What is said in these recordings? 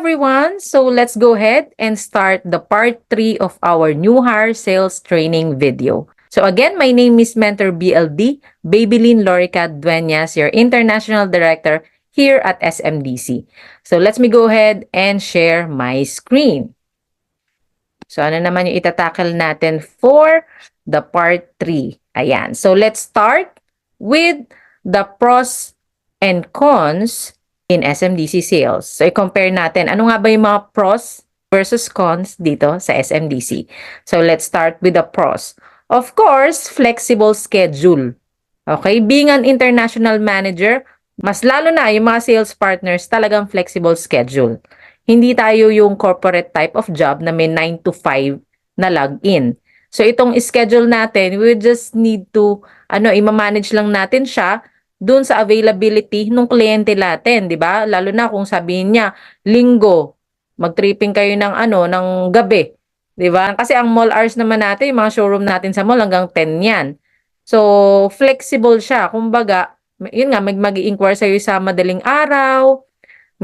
everyone. So let's go ahead and start the part 3 of our new hire sales training video. So again, my name is Mentor BLD, Babylin Lorica Dueñas, your International Director here at SMDC. So let's me go ahead and share my screen. So ano naman yung itatakal natin for the part 3? Ayan. So let's start with the pros and cons in SMDC sales. So i-compare natin ano nga ba yung mga pros versus cons dito sa SMDC. So let's start with the pros. Of course, flexible schedule. Okay, being an international manager, mas lalo na yung mga sales partners talagang flexible schedule. Hindi tayo yung corporate type of job na may 9 to 5 na log-in. So itong schedule natin, we just need to i-manage lang natin siya dun sa availability ng kliyente natin, 'di ba? Lalo na kung sabihin niya, linggo, mag-tripping kayo ng gabi, 'di ba? Kasi ang mall hours naman natin, yung mga showroom natin sa mall hanggang 10 'yan. So, flexible siya. Kumbaga, yun nga, mag-i-inquire sa'yo sa madaling araw.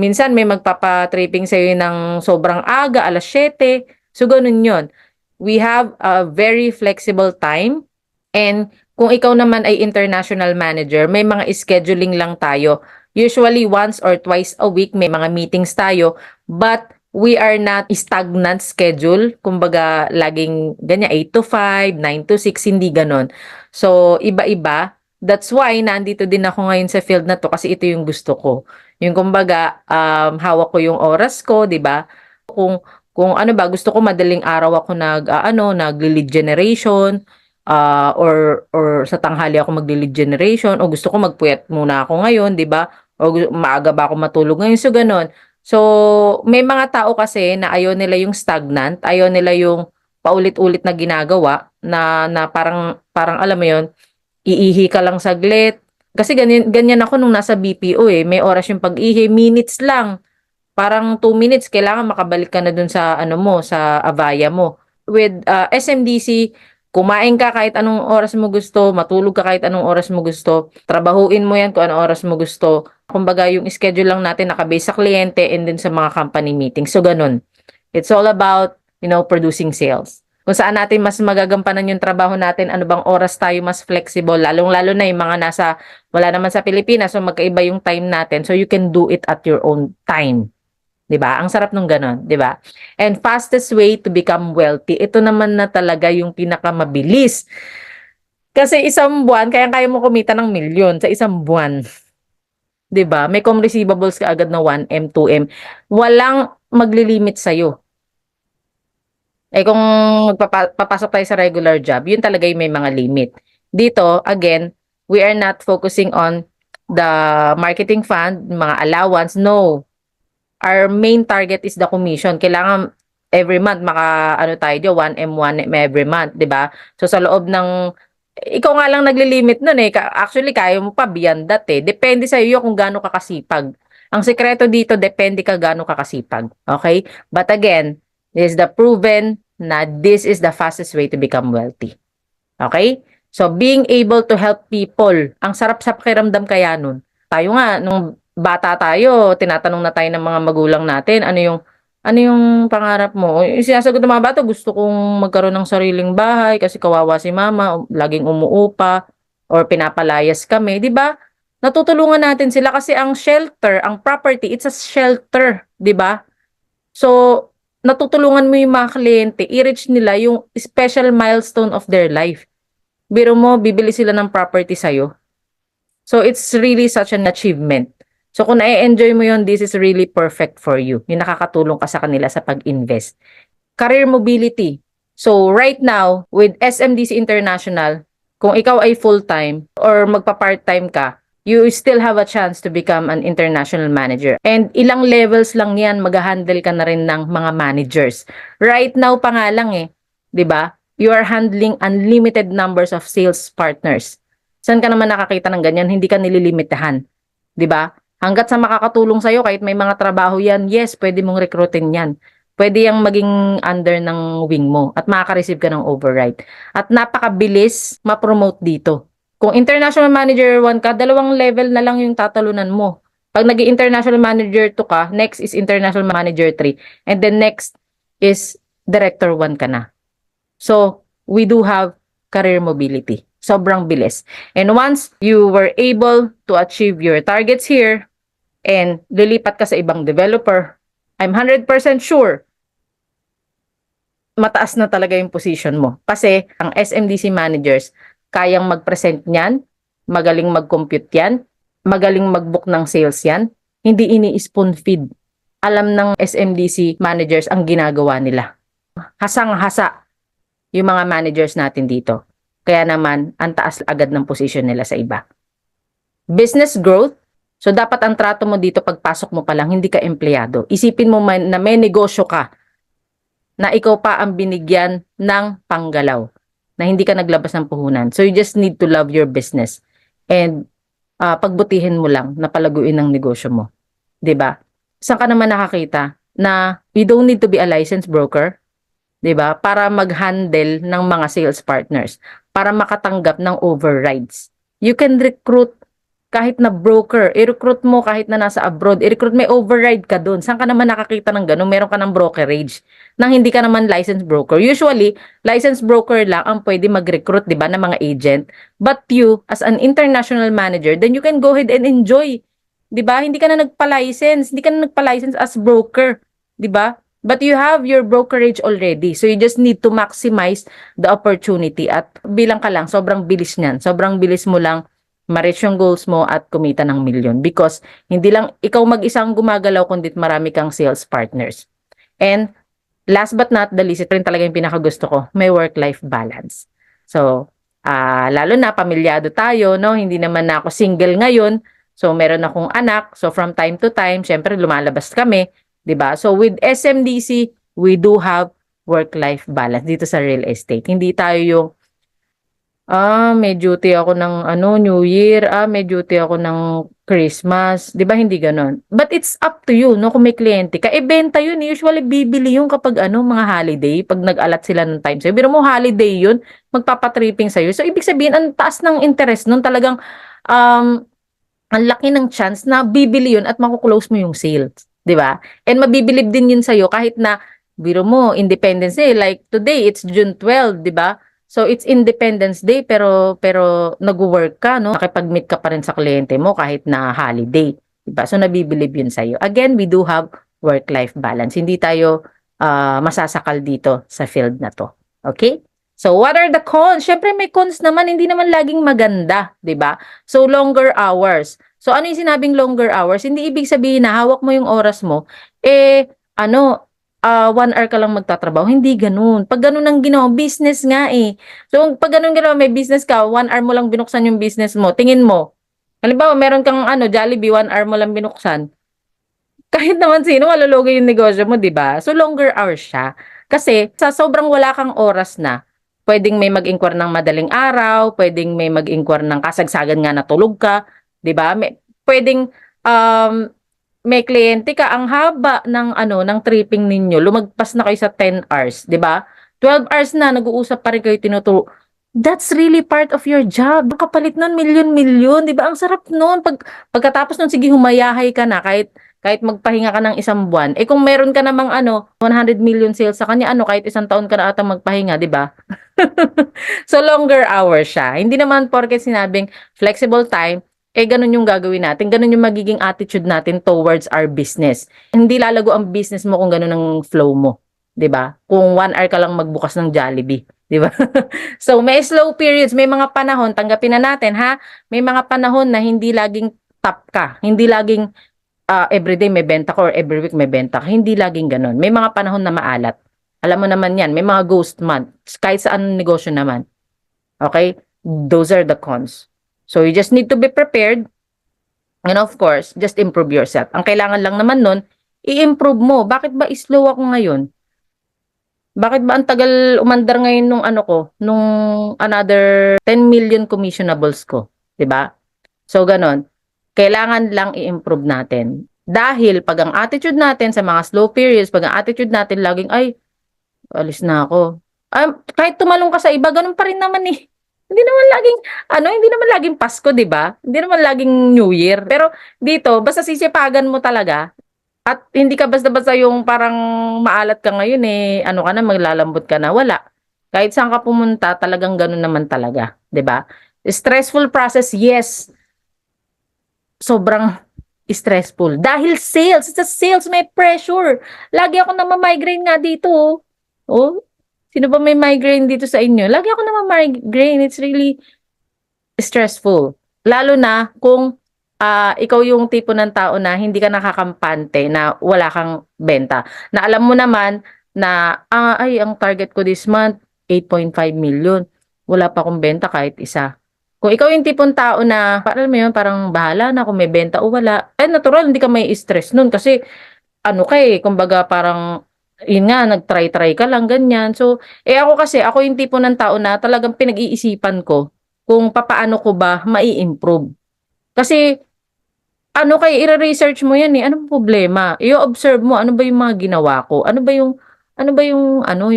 Minsan may magpapa-tripping sa'yo ng sobrang aga, alas 7. So, ganun yun. We have a very flexible time. And kung ikaw naman ay international manager, may mga scheduling lang tayo. Usually, once or twice a week, may mga meetings tayo. But we are not stagnant schedule. Kumbaga, laging ganyan, 8 to 5, 9 to 6, hindi ganon. So, iba-iba. That's why, nandito din ako ngayon sa field na to kasi ito yung gusto ko. Yung kumbaga, hawak ko yung oras ko, di ba? Kung ano ba, gusto ko madaling araw ako nag-lead generation, or sa tanghali ako mag-lead generation, o gusto ko magpuyat muna ako ngayon, di ba? O maaga ba ako matulog ngayon, so ganon. So, may mga tao kasi na ayaw nila yung stagnant, ayaw nila yung paulit-ulit na ginagawa na parang alam mo yon, iihi ka lang saglit. Kasi ganyan ako nung nasa BPO eh. May oras yung pag-ihi, minutes lang. Parang 2 minutes kailangan makabalik ka na dun sa sa Avaya mo. With SMDC, kumain ka kahit anong oras mo gusto, matulog ka kahit anong oras mo gusto, trabahuin mo yan kung anong oras mo gusto. Kumbaga yung schedule lang natin nakabase sa kliyente and din sa mga company meetings. So ganun. It's all about, producing sales. Kung saan natin mas magagampanan yung trabaho natin, ano bang oras tayo mas flexible, lalong-lalo na yung mga wala naman sa Pilipinas, so magkaiba yung time natin, so you can do it at your own time. 'Di ba? Ang sarap nung ganon, 'di ba? And fastest way to become wealthy. Ito naman na talaga yung pinakamabilis. Kasi isang buwan, kaya mo kumita ng milyon sa isang buwan. 'Di ba? May receivables ka agad na 1M, 2M. Walang maglilimit sa iyo. Eh kung papasok tayo sa regular job, yun talaga yung may mga limit. Dito, again, we are not focusing on the marketing fund, mga allowance. No. Our main target is the commission. Kailangan every month tayo dyan, 1M, 1M every month, di ba? So sa loob ng, ikaw nga lang naglilimit nun eh. Actually, kaya mo pa beyond that eh. Depende sa iyo kung gaano ka kasipag. Ang sekreto dito, depende ka gaano ka kasipag. Okay? But again, this is the proven na this is the fastest way to become wealthy. Okay? So, being able to help people, ang sarap sa pakiramdam kaya nun. Tayo nga, nung bata tayo, tinatanong na tayo ng mga magulang natin, ano yung pangarap mo? Sinasagot ng mga bata, gusto kong magkaroon ng sariling bahay kasi kawawa si mama, laging umuupa, or pinapalayas kami, di ba? Natutulungan natin sila kasi ang shelter, ang property, it's a shelter, di ba? So, natutulungan mo yung mga kliyente, i-reach nila yung special milestone of their life. Biro mo, bibili sila ng property sa'yo. So, it's really such an achievement. So, kung na-enjoy mo yun, this is really perfect for you. Yung nakakatulong ka sa kanila sa pag-invest. Career mobility. So, right now, with SMDC International, kung ikaw ay full-time or magpa-part-time ka, you still have a chance to become an international manager. And ilang levels lang yan, mag-handle ka na rin ng mga managers. Right now pa nga lang eh, di ba? You are handling unlimited numbers of sales partners. Saan ka naman nakakita ng ganyan? Hindi ka nililimitahan. Di ba? Hanggat sa makakatulong sa'yo, kahit may mga trabaho yan, yes, pwede mong recruitin yan. Pwede yang maging under ng wing mo at makaka-receive ka ng override. At napakabilis ma-promote dito. Kung international manager 1 ka, 2 level na lang yung tatalunan mo. Pag naging international manager 2 ka, next is international manager 3, and then next is director 1 ka na. So, we do have career mobility. Sobrang bilis. And once you were able to achieve your targets here and lilipat ka sa ibang developer, I'm 100% sure mataas na talaga yung position mo. Kasi ang SMDC managers, kayang mag-present niyan, magaling mag-compute yan, magaling mag-book ng sales yan, hindi ini-spoon feed. Alam ng SMDC managers ang ginagawa nila. Hasang-hasa yung mga managers natin dito. Kaya naman, ang taas agad ng position nila sa iba. Business growth. So, dapat ang trato mo dito pagpasok mo pa lang, hindi ka empleyado. Isipin mo man na may negosyo ka, na ikaw pa ang binigyan ng panggalaw, na hindi ka naglabas ng puhunan. So, you just need to love your business. And, pagbutihin mo lang na palaguin ang negosyo mo. 'Di ba? Saan ka naman nakakita na you don't need to be a licensed broker, 'di ba? Para mag-handle ng mga sales partners, para makatanggap ng overrides. You can recruit kahit na broker, i-recruit mo kahit na nasa abroad, i-recruit may override ka doon. Saan ka naman nakakita ng ganun? Meron ka ng brokerage nang hindi ka naman licensed broker. Usually, licensed broker lang ang pwede mag-recruit, 'di ba, ng mga agent. But you, as an international manager, then you can go ahead and enjoy. 'Di ba? Hindi ka na nagpa-license, hindi ka na nagpa-license as broker, 'di ba? But you have your brokerage already. So you just need to maximize the opportunity at bilang ka lang, sobrang bilis niyan. Sobrang bilis mo lang ma-reach yung goals mo at kumita ng milyon. Because hindi lang ikaw mag-isang gumagalaw kundi marami kang sales partners. And last but not the least, ito rin talaga yung pinakagusto ko, may work-life balance. So, lalo na pamilyado tayo, no? Hindi naman na ako single ngayon. So, meron akong anak. So, from time to time, syempre lumalabas kami. 'Di ba? So, with SMDC, we do have work-life balance dito sa real estate. Hindi tayo yung may duty ako ng New Year, may duty ako ng Christmas. 'Di ba hindi gano'n? But it's up to you, no, kung may kliyente ka. Benta yun. Usually, bibili yun kapag mga holiday, pag nag-alat sila ng time sa'yo. Biro mo holiday yun, magpapatripping sa'yo. So, ibig sabihin, ang taas ng interest nun talagang, ang laki ng chance na bibili yun at makuklose mo yung sales. 'Di ba? And mabibilib din yun sa'yo kahit na, biro mo, Independence Day. Like today, it's June 12, 'di ba? So, it's Independence Day pero nag-work ka, no? Nakipag-meet ka pa rin sa kliyente mo kahit na holiday. Diba? So, nabibilib yun sa'yo. Again, we do have work-life balance. Hindi tayo masasakal dito sa field na to. Okay? So, what are the cons? Syempre, may cons naman. Hindi naman laging maganda. Diba? So, longer hours. So, ano yung sinabing longer hours? Hindi ibig sabihin na hawak mo yung oras mo, 1 hour ka lang magtatrabaho. Hindi ganun. Pag ganun ang ginawa, business nga eh. So, pag ganun ginawa, may business ka, 1 hour mo lang binuksan yung business mo. Tingin mo, halimbawa, meron kang Jollibee, 1 hour mo lang binuksan. Kahit naman sino, malulugi yung negosyo mo, di ba? So, longer hours siya. Kasi, sa sobrang wala kang oras na, pwedeng may mag-inquire ng madaling araw, pwedeng may mag-inquire ng kasagsagan nga natulog ka, di ba? Pwedeng, may kliyente ka, ang haba ng tripping ninyo, lumagpas na kayo sa 10 hours, 'di ba? 12 hours na nag-uusap pa rin kayo tinuturo. That's really part of your job. Ang kapalit nun, milyon-milyon, 'di ba? Ang sarap nun. Pagkatapos nun, sige, humayahay ka na kahit magpahinga ka ng 1 buwan. Kung meron ka namang 100 million sales sa kanya, kahit 1 taon ka na ata magpahinga, 'di ba? So longer hours siya. Hindi naman porket sinabing flexible time, ganun yung gagawin natin. Ganun yung magiging attitude natin towards our business. Hindi lalago ang business mo kung ganun ang flow mo. 'Di ba? Kung 1 hour ka lang magbukas ng Jollibee. 'Di ba? So, may slow periods. May mga panahon, tanggapin na natin, ha? May mga panahon na hindi laging top ka. Hindi laging everyday may benta ka or every week may benta ka. Hindi laging ganun. May mga panahon na maalat. Alam mo naman yan. May mga ghost months. Kahit saan negosyo naman. Okay? Those are the cons. So, you just need to be prepared. And of course, just improve yourself. Ang kailangan lang naman nun, i-improve mo. Bakit ba slow ako ngayon? Bakit ba ang tagal umandar ngayon nung another 10 million commissionables ko? 'Di ba? So, ganon. Kailangan lang i-improve natin. Dahil pag ang attitude natin sa mga slow periods, pag ang attitude natin laging, ay, alis na ako. Kahit tumalong ka sa iba, ganun pa rin naman eh. Hindi naman laging hindi naman laging Pasko, 'di ba? Hindi naman laging New Year. Pero dito basta sisipagan mo talaga at hindi ka basta-basta yung parang maalat ka ngayon, ano ka na, maglalambot ka na, wala. Kahit saan ka pumunta talagang gano'n naman talaga, 'di ba? Stressful process, yes, sobrang stressful. Dahil sales, sa sales may pressure. Lagi ako nama-migraine nga dito, oh. Oh, sino ba may migraine dito sa inyo? Lagi ako nama-migraine. It's really stressful. Lalo na kung ikaw yung tipo ng tao na hindi ka nakakampante, na wala kang benta. Na alam mo naman na, ay, ang target ko this month, 8.5 million. Wala pa akong benta kahit isa. Kung ikaw yung tipong tao na, parang mo yun, parang bahala na kung may benta o wala, natural, hindi ka may stress nun kasi, kumbaga parang, yun nga, nag-try-try ka lang, ganyan. So, ako kasi, ako yung tipo ng tao na talagang pinag-iisipan ko kung papaano ko ba mai-improve. Kasi, i-research mo yan eh. Anong problema? I-observe mo, ano ba yung mga ginawa ko? Yung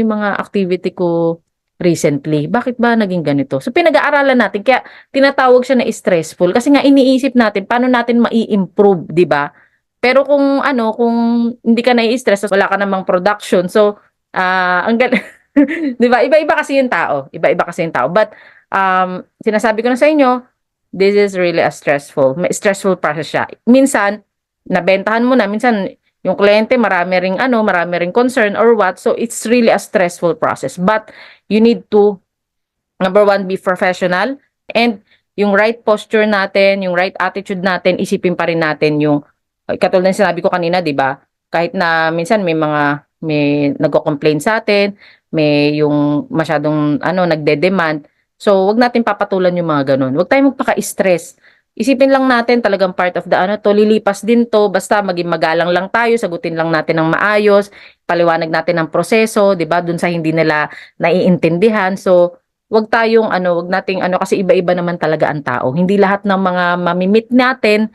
mga activity ko recently? Bakit ba naging ganito? So, pinag-aaralan natin. Kaya, tinatawag siya na stressful. Kasi nga, iniisip natin, paano natin mai-improve, di ba? Pero kung hindi ka nai-stress, wala ka namang production. So, di ba? Iba-iba kasi yung tao. Iba-iba kasi yung tao. But, sinasabi ko na sa inyo, this is really a stressful process siya. Minsan, nabentahan mo na, minsan, yung kliyente, marami ring concern or what. So, it's really a stressful process. But, you need to, number one, be professional. And, yung right posture natin, yung right attitude natin, isipin pa rin natin yung, katulad ng sinabi ko kanina, di ba? Kahit na minsan may nagko-complain sa atin, may yung masyadong, nagde-demand. So, wag natin papatulan yung mga ganun. Wag tayong magpaka-stress. Isipin lang natin talagang part of the lilipas din to, basta maging magalang lang tayo, sagutin lang natin ng maayos, paliwanag natin ang proseso, 'di ba? Dun sa hindi nila naiintindihan. So, wag nating kasi iba-iba naman talaga ang tao. Hindi lahat ng mga mamimit natin,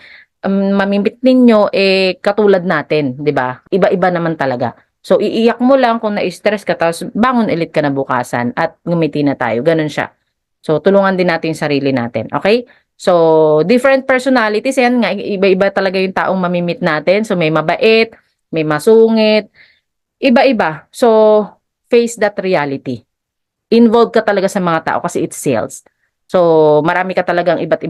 mamimit ninyo katulad natin, 'di ba? Iba-iba naman talaga. So, iiyak mo lang kung na-stress ka, tapos bangon ulit ka na bukasan at ngumiti na tayo. Ganun siya. So, tulungan din natin yung sarili natin. Okay? So, different personalities. Yan nga, iba-iba talaga yung taong mamimit natin. So, may mabait, may masungit, iba-iba. So, face that reality. Involved ka talaga sa mga tao kasi it's sales. So, marami ka talagang iba't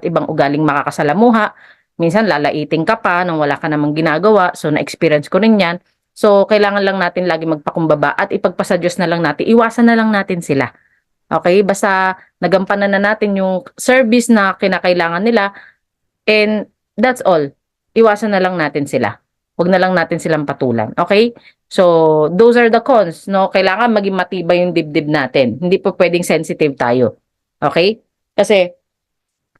ibang ugaling makakasalamuha. Minsan, lalaiting ka pa nang wala ka namang ginagawa. So, na-experience ko rin yan. So, kailangan lang natin lagi magpakumbaba at ipagpasa Diyos na lang natin. Iwasan na lang natin sila. Okay? Basta nagampanan na natin yung service na kinakailangan nila, and that's all. Iwasan na lang natin sila. Huwag na lang natin silang patulan. Okay? So, those are the cons, no? Kailangan maging matibay yung dibdib natin. Hindi po pwedeng sensitive tayo. Okay? Kasi,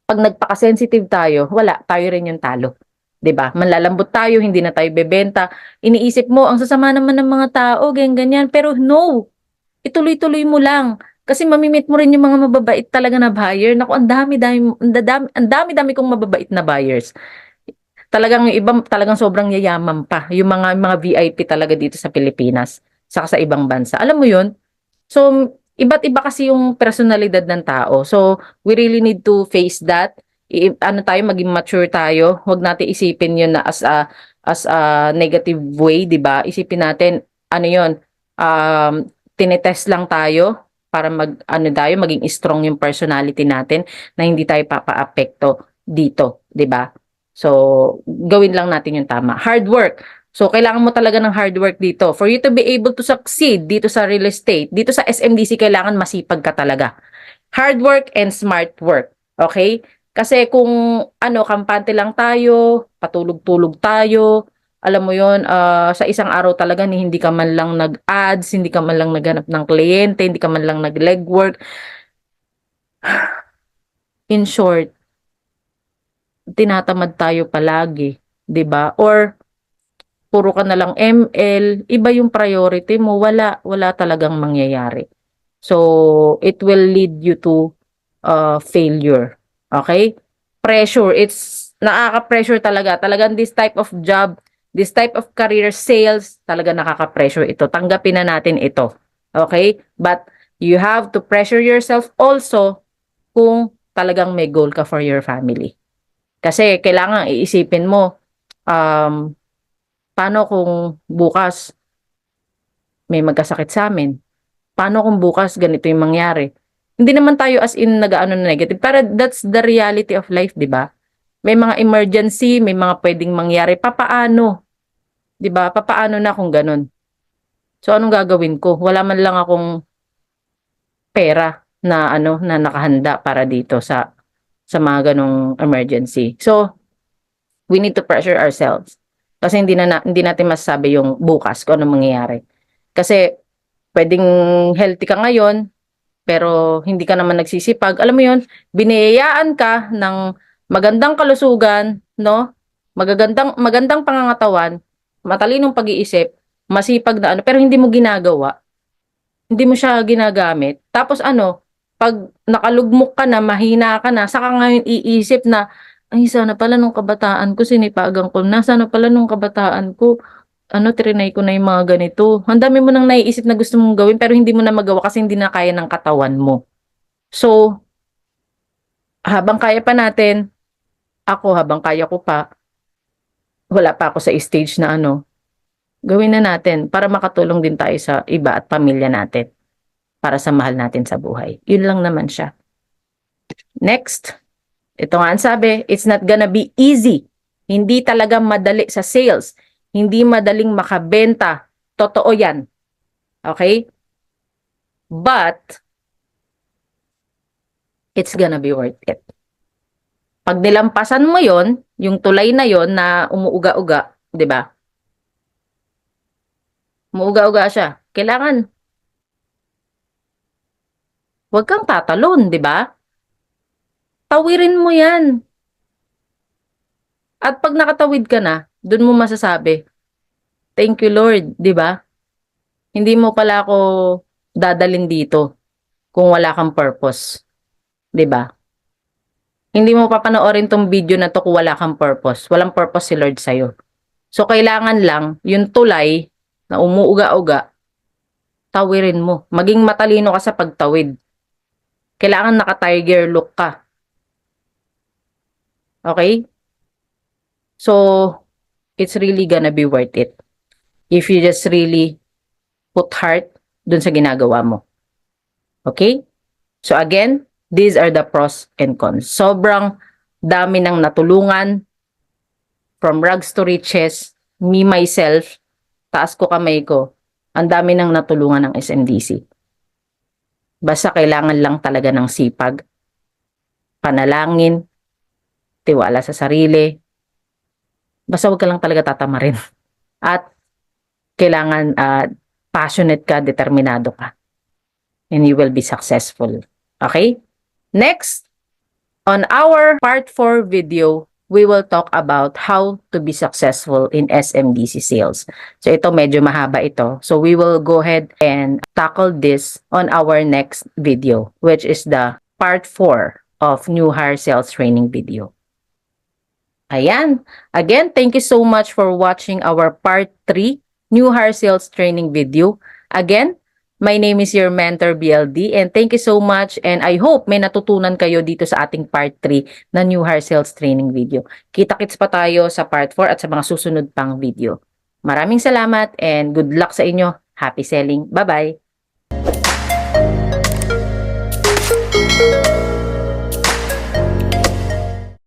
pag nagpaka-sensitive tayo, wala, tayo rin yung talo. 'Di ba? Manlalambot tayo, hindi na tayo bebenta. Iniisip mo, ang sasama naman ng mga tao, ganyan-ganyan. Pero no, ituloy-tuloy mo lang. Kasi mamimit mo rin yung mga mababait talaga na buyer. Naku, ang dami-dami kong mababait na buyers. Talagang yung iba talagang sobrang yayaman pa. Yung mga VIP talaga dito sa Pilipinas, saka sa ibang bansa. Alam mo 'yun? So, iba't iba kasi yung personalidad ng tao. So, we really need to face that. Maging mature tayo. Huwag natin isipin 'yun na as a negative way, 'di ba? Isipin natin ano 'yun, tinetest lang tayo para maging strong yung personality natin, na hindi tayo papaapekto dito, 'di ba? So, gawin lang natin yung tama. Hard work. So, kailangan mo talaga ng hard work dito. For you to be able to succeed dito sa real estate, dito sa SMDC, kailangan masipag ka talaga. Hard work and smart work. Okay? Kasi kung kampante lang tayo, patulog-tulog tayo, alam mo yon, sa isang araw talaga ni hindi ka man lang nag-ads, hindi ka man lang naghanap ng kliyente, hindi ka man lang nag-legwork. In short, tinatamad tayo palagi, 'di ba? Or puro ka na lang ML, iba yung priority mo, wala talagang mangyayari. So, it will lead you to failure. Okay? Pressure, it's nakaka-pressure talaga. Talagang this type of job, this type of career, sales, talaga nakaka-pressure ito. Tanggapin na natin ito. Okay? But You have to pressure yourself also kung talagang may goal ka for your family. Kasi kailangan iisipin mo, paano kung bukas may magkasakit sa amin? Paano kung bukas ganito yung mangyari? Hindi naman tayo as in nag-aano na negative, pero that's the reality of life, di ba? May mga emergency, may mga pwedeng mangyari. Papaano? Di ba? Papaano na kung ganun? So, anong gagawin ko? Wala man lang akong pera na na nakahanda para dito sa mga ganong emergency. So, we need to pressure ourselves. Kasi hindi natin masasabi yung bukas kung anong mangyayari. Kasi pwedeng healthy ka ngayon, pero hindi ka naman nagsisipag. Alam mo yun, biniyayaan ka ng magandang kalusugan, no? Magandang pangangatawan, matalinong pag-iisip, masipag na pero hindi mo ginagawa. Hindi mo siya ginagamit. Tapos pag nakalugmok ka na, mahina ka na, saka ngayon iisip na, ay, sana pala nung kabataan ko, sinipagan ko na, sana pala nung kabataan ko, trinay ko na yung mga ganito. Ang dami mo nang naiisip na gusto mong gawin, pero hindi mo na magawa kasi hindi na kaya ng katawan mo. So, habang kaya pa natin, habang kaya ko pa, wala pa ako sa stage na gawin na natin para makatulong din tayo sa iba at pamilya natin. Para sa mahal natin sa buhay. Yun lang naman siya. Next, ito nga ang sabi, it's not gonna be easy. Hindi talaga madali sa sales. Hindi madaling makabenta. Totoo yan. Okay? But, it's gonna be worth it. Pag nilampasan mo yon, yung tulay na yon na umuuga-uga, di ba? Umuuga-uga siya. Kailangan huwag kang tatalon, di ba? Tawirin mo yan. At pag nakatawid ka na, dun mo masasabi, thank you Lord, di ba? Hindi mo pala ako dadalin dito kung wala kang purpose, di ba? Hindi mo papanoorin tong video na to kung wala kang purpose. Walang purpose si Lord sa'yo. So, kailangan lang, yung tulay na umuuga-uga, tawirin mo. Maging matalino ka sa pagtawid. Kailangan naka-tiger look ka. Okay? So, it's really gonna be worth it. If you just really put heart dun sa ginagawa mo. Okay? So again, these are the pros and cons. Sobrang dami ng natulungan from rags to riches, me myself, taas ko kamay ko, ang dami ng natulungan ng SMDC. Basta kailangan lang talaga ng sipag, panalangin, tiwala sa sarili. Basta huwag ka lang talaga tatamarin. At kailangan passionate ka, determinado ka. And you will be successful. Okay? Next, on our part 4 video, we will talk about how to be successful in SMDC sales. So ito medyo mahaba ito. So we will go ahead and tackle this on our next video, which is the part 4 of new hire sales training video. Ayan. Again, thank you so much for watching our part 3 new hire sales training video. Again, my name is your mentor BLD and thank you so much and I hope may natutunan kayo dito sa ating part 3 na new hire sales training video. Kita-kits pa tayo sa part 4 at sa mga susunod pang video. Maraming salamat and good luck sa inyo. Happy selling. Bye-bye!